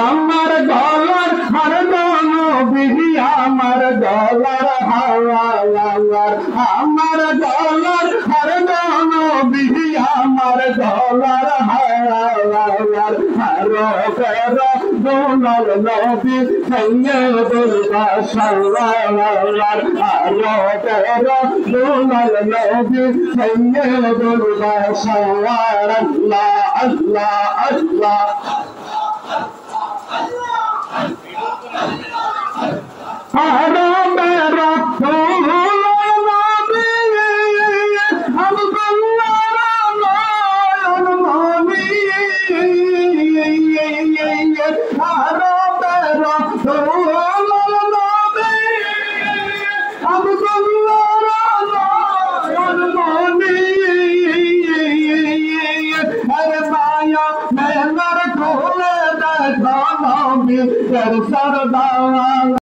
আমার গলার হরদম নবী আমার গলার হাওয়ার আমার গলার হরদম নবী আমার গলার হাওয়ার হারো করো দোলার নবী সৈয়দুল বাশার হারো করো দোলার নবী সৈয়দুল বাশার আল্লাহ আল্লাহ আল্লাহ হারো মেরা দোলার নবী আব্দুল্লাহর নয়ন মনি হারো মেরা দোলার নবী আব্দুল্লাহর নয়ন মনি আরে মায়া মেনার খোলে দেখা নবী সরদার